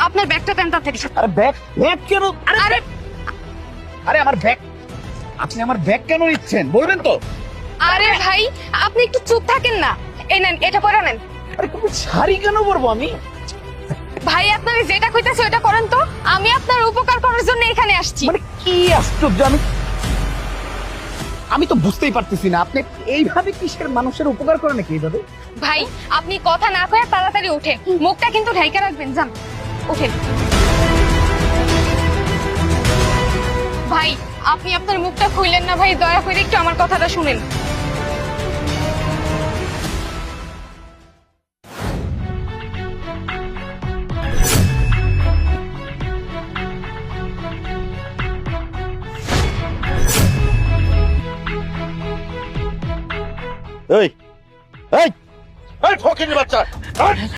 আপনার ব্যাগটা দেন তাড়াতাড়ি। আরে ব্যাগ ব্যাগ কেন? আরে আরে আমার ব্যাগ, আপনি আমার ব্যাগ কেন নিচ্ছেন বলবেন তো? আরে ভাই, আপনি একটু চুপ থাকেন না। এই নেন, এটা পরে নেন। আরে তুমি শাড়ি কেন পরবো আমি? ভাই, আপনারা যেটা কইতাছে ওটা করেন তো। আমি আপনার উপকার করার জন্য এখানে আসছি। মানে কি আশ্চর্য! আমি তো বুঝতেই পারতেছি না আপনি এইভাবে কিসের মানুষের উপকার করে নাকি এইভাবে? ভাই, আপনি কথা না কয়ে তাড়াতাড়ি ওঠেন, মুখটা কিন্তু ঢাইকা রাখবেন। যান, ওঠেন। ভাই, আপনি আপনার মুখটা খুইলেন না ভাই, দয়া করে একটু আমার কথাটা শুনেন। এই এই এই ফকিরের বাচ্চা!